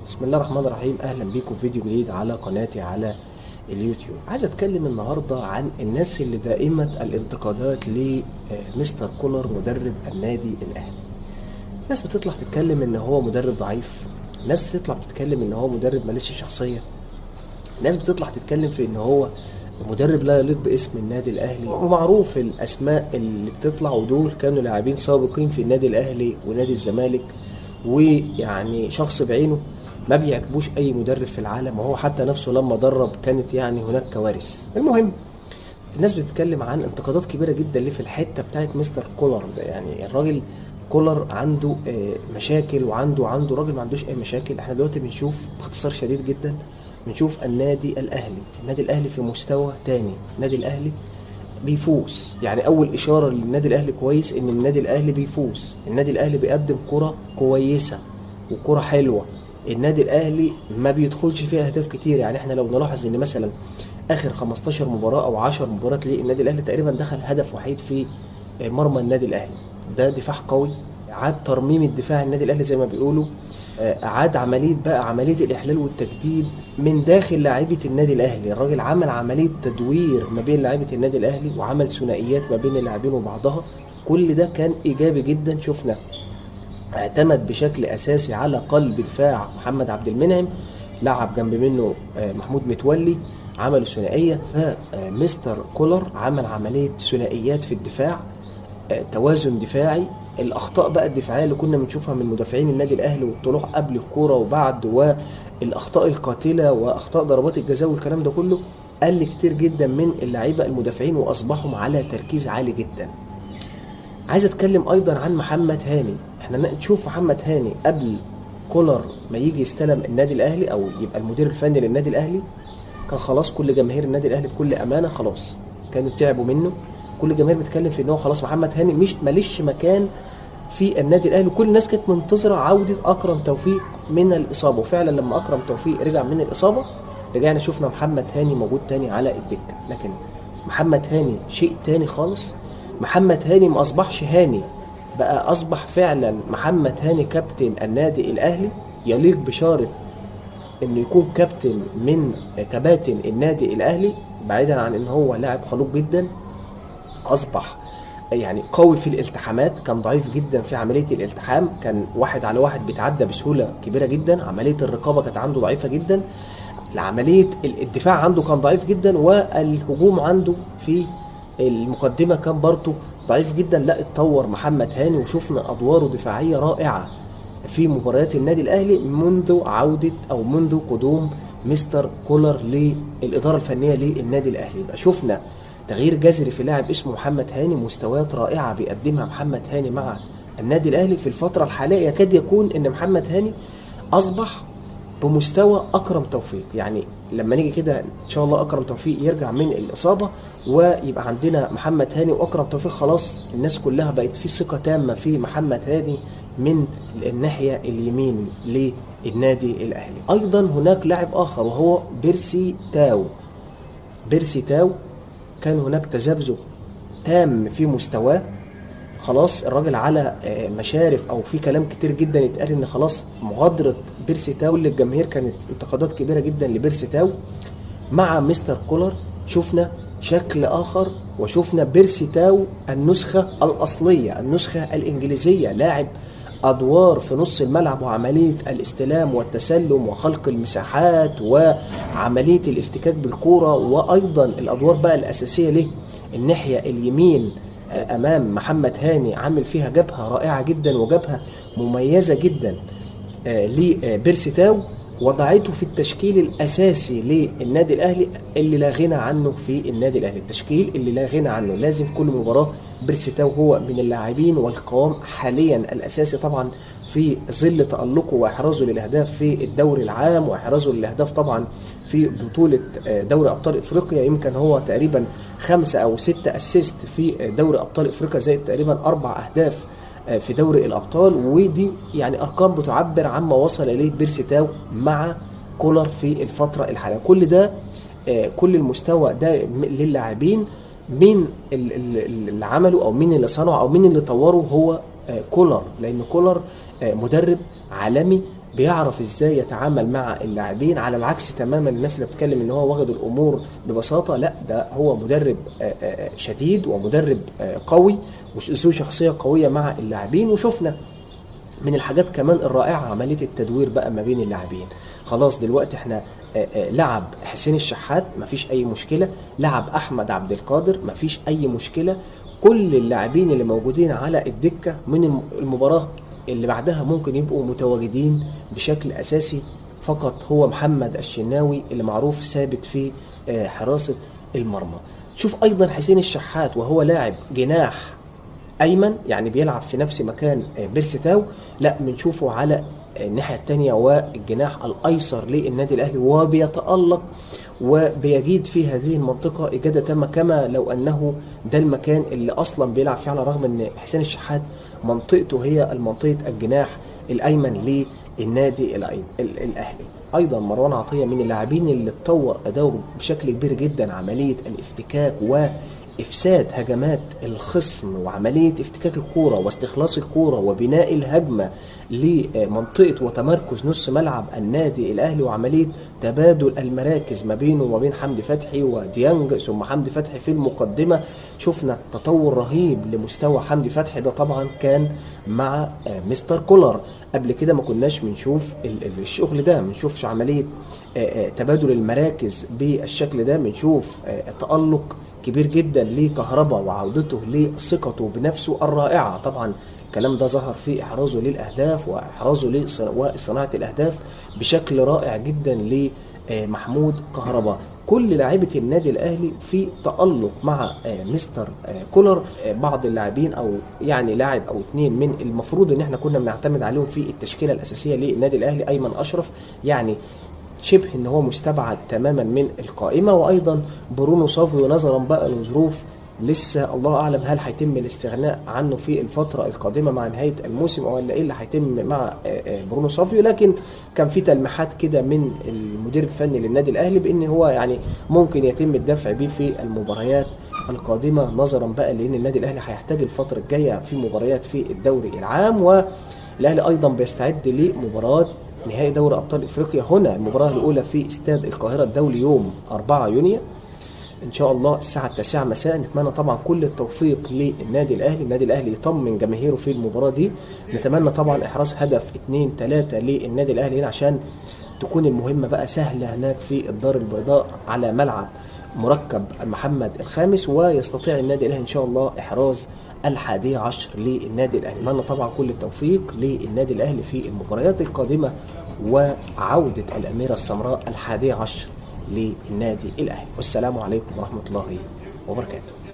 بسم الله الرحمن الرحيم. اهلا بيكم في فيديو جديد على قناتي على اليوتيوب. عايز اتكلم النهارده عن الناس اللي دائمة الانتقادات لمستر كولر مدرب النادي الاهلي. ناس بتطلع تتكلم ان هو مدرب ضعيف، ناس تطلع بتتكلم ان هو مدرب ماليش شخصية، ناس بتطلع تتكلم في ان هو مدرب لا يليق باسم النادي الاهلي. ومعروف الاسماء اللي بتطلع، ودول كانوا لاعبين سابقين في النادي الاهلي ونادي الزمالك، ويعني شخص بعينه ما بيعجبوش اي مدرب في العالم، وهو حتى نفسه لما درب كانت يعني هناك كوارث. المهم، الناس بتتكلم عن انتقادات كبيره جدا ليه في الحته بتاعت مستر كولر ده. يعني الراجل كولر عنده مشاكل، وعنده راجل ما عندوش اي مشاكل. احنا دلوقتي بنشوف باختصار شديد جدا، بنشوف النادي الاهلي في مستوى تاني. النادي الاهلي بيفوز، يعني اول اشاره للنادي الاهلي كويس ان النادي الاهلي بيفوز. النادي الاهلي بيقدم كره كويسه وكره حلوه. النادي الاهلي ما بيدخلش فيها اهداف كتير. يعني احنا لو نلاحظ ان مثلا اخر 15 مباراه او 10 مباريات ليه النادي الاهلي تقريبا دخل هدف وحيد في مرمى النادي الاهلي. ده دفاع قوي، اعاد ترميم الدفاع النادي الاهلي زي ما بيقولوا، اعاد عمليه الاحلال والتجديد من داخل لاعيبه النادي الاهلي. الراجل عمل عمليه تدوير ما بين لاعيبه النادي الاهلي، وعمل ثنائيات ما بين اللاعبين وبعضها. كل ده كان ايجابي جدا. شفنا اعتمد بشكل اساسي على قلب دفاع محمد عبد المنعم، لعب جنب منه محمود متولي، عملوا ثنائيه. فمستر كولر عمل عمليه ثنائيات في الدفاع، توازن دفاعي. الاخطاء بقى الدفاعيه اللي كنا بنشوفها من مدافعين النادي الاهلي، والطلوع قبل الكوره وبعد، والاخطاء القاتله واخطاء ضربات الجزاء والكلام ده كله، قل كتير جدا من اللعيبه المدافعين، واصبحوا على تركيز عالي جدا. عايز اتكلم ايضا عن محمد هاني. احنا نشوف محمد هاني قبل كولر ما يجي يستلم النادي الاهلي او يبقى المدير الفني للنادي الاهلي، كان خلاص كل جماهير النادي الاهلي بكل امانه خلاص كانوا تعبوا منه. كل الجماهير بتتكلم في ان هو خلاص محمد هاني مش ماليش مكان في النادي الاهلي. كل الناس كانت منتظره عوده اكرم توفيق من الاصابه، وفعلا لما اكرم توفيق رجع من الاصابه رجعنا شفنا محمد هاني موجود تاني على الدكه. لكن محمد هاني شيء تاني خالص. محمد هاني ما اصبحش هاني، بقى اصبح فعلا محمد هاني كابتن النادي الاهلي، يليق بشاره انه يكون كابتن من كباتن النادي الاهلي. بعيدا عن ان هو لاعب خلوق جدا، اصبح يعني قوي في الالتحامات. كان ضعيف جدا في عمليه الالتحام، كان واحد على واحد بيتعدى بسهوله كبيره جدا. عمليه الرقابه كانت عنده ضعيفه جدا. عمليه الدفاع عنده كان ضعيف جدا، والهجوم عنده في المقدمه كان برضه ضعيف جدا. لا، اتطور محمد هاني وشفنا ادواره دفاعيه رائعه في مباريات النادي الاهلي منذ عوده او منذ قدوم مستر كولر للاداره الفنيه للنادي الاهلي. يبقى شفنا تغيير جذري في لاعب اسمه محمد هاني، مستويات رائعه بيقدمها محمد هاني مع النادي الاهلي في الفتره الحاليه. يكاد يكون ان محمد هاني اصبح بمستوى اكرم توفيق. يعني لما نيجي كده ان شاء الله اكرم توفيق يرجع من الاصابه، ويبقى عندنا محمد هاني واكرم توفيق، خلاص الناس كلها بقت في ثقه تامه في محمد هاني من الناحيه اليمين للنادي الاهلي. ايضا هناك لاعب اخر وهو بيرسي تاو. كان هناك تذبذب تام في مستواه. خلاص الراجل على مشارف، او في كلام كتير جدا يتقال ان خلاص مغادره بيرسي تاو، اللي الجماهير كانت انتقادات كبيره جدا لبيرسي تاو. مع مستر كولر شفنا شكل اخر، وشفنا بيرسي تاو النسخه الاصليه، النسخه الانجليزيه، لاعب ادوار في نص الملعب وعمليه الاستلام والتسلم وخلق المساحات وعمليه الافتكاك بالكوره، وايضا الادوار بقى الاساسيه له الناحيه اليمين امام محمد هاني، عامل فيها جبهه رائعه جدا وجبهه مميزه جدا لبيرسي تاو، وضعته في التشكيل الاساسي للنادي الاهلي اللي لا غنى عنه في النادي الاهلي. التشكيل اللي لا غنى عنه لازم في كل مباراه بيرسي تاو هو من اللاعبين والقوام حاليا الاساسي، طبعا في ظل تألقه واحرازه للاهداف في الدوري العام، واحرازه للاهداف طبعا في بطوله دوري ابطال افريقيا. يمكن هو تقريبا 5 أو 6 اسيست في دوري ابطال افريقيا، زائد تقريبا 4 اهداف في دوري الابطال. ودي يعني ارقام بتعبر عما وصل اليه بيرسي تاو مع كولر في الفتره الحاليه. كل ده كل المستوى ده للاعبين، مين اللي عمله او مين اللي صنعه او مين اللي طوره؟ هو كولر. لان كولر مدرب عالمي بيعرف ازاي يتعامل مع اللاعبين، على العكس تماما الناس اللي بتتكلم ان هو واخد الامور ببساطه. لا، ده هو مدرب شديد ومدرب قوي وذو شخصيه قويه مع اللاعبين. وشفنا من الحاجات كمان الرائعه عمليه التدوير بقى ما بين اللاعبين. خلاص دلوقتي احنا لعب حسين الشحات مفيش اي مشكله، لعب احمد عبد القادر مفيش اي مشكله. كل اللاعبين اللي موجودين على الدكه من المباراه اللي بعدها ممكن يبقوا متواجدين بشكل اساسي. فقط هو محمد الشناوي اللي معروف ثابت في حراسه المرمى. شوف ايضا حسين الشحات وهو لاعب جناح ايمن، يعني بيلعب في نفس مكان بيرستاو، لا بنشوفه على الناحيه الثانيه والجناح الايسر للنادي الاهلي، وبيتالق وبيجيد في هذه المنطقه اجاده تامه، كما لو انه ده المكان اللي اصلا بيلعب فيه، على الرغم ان حسين الشحات منطقته هي منطقه الجناح الايمن للنادي الاهلي. ايضا مروان عطيه من اللاعبين اللي اتطور اداؤه بشكل كبير جدا، عمليه الافتكاك وافساد هجمات الخصم وعمليه افتكاك الكوره واستخلاص الكوره وبناء الهجمه لمنطقه وتمركز نص ملعب النادي الاهلي، وعمليه تبادل المراكز ما بينه وما بين حمدي فتحي وديانج، ثم حمدي فتحي في المقدمه. شفنا تطور رهيب لمستوى حمدي فتحي، ده طبعا كان مع مستر كولر. قبل كده ما كناش بنشوف الشغل ده، ما بنشوفش عمليه تبادل المراكز بالشكل ده. بنشوف تألق كبير جدا لكهربا وعودته لثقته بنفسه الرائعه. طبعا الكلام ده ظهر في احرازه للاهداف واحرازه وصناعه الاهداف بشكل رائع جدا لمحمود كهربا. كل لاعيبه النادي الاهلي في تألق مع مستر كولر. بعض اللاعبين او يعني لاعب او اتنين من المفروض ان احنا كنا بنعتمد عليهم في التشكيله الاساسيه للنادي الاهلي، ايمن اشرف يعني شبه ان هو مستبعد تماما من القائمه، وايضا برونو صافيو نظرا بقى لظروف لسه الله اعلم هل هيتم الاستغناء عنه في الفتره القادمه مع نهايه الموسم ولا ايه اللي هيتم مع برونو صافيو. لكن كان في تلميحات كده من المدير الفني للنادي الاهلي بان هو يعني ممكن يتم الدفع بيه في المباريات القادمه، نظرا بقى لان النادي الاهلي هيحتاج الفتره الجايه في مباريات في الدوري العام، والاهلي ايضا بيستعد لمباراه نهائي دوري ابطال افريقيا. هنا المباراه الاولى في استاد القاهره الدولي يوم 4 يونيو ان شاء الله الساعه 9 مساء. نتمنى طبعا كل التوفيق للنادي الاهلي، النادي الاهلي يطمن جماهيره في المباراه دي. نتمنى طبعا احراز هدف 2-3 للنادي الاهلي هنا عشان تكون المهمه بقى سهله هناك في الدار البيضاء على ملعب مركب محمد الخامس، ويستطيع النادي الاهلي ان شاء الله احراز 11 للنادي الاهلي. نتمنى طبعا كل التوفيق للنادي الاهلي في المباريات القادمه وعوده الاميره السمراء 11 للنادي الاهلي. والسلام عليكم ورحمه الله وبركاته.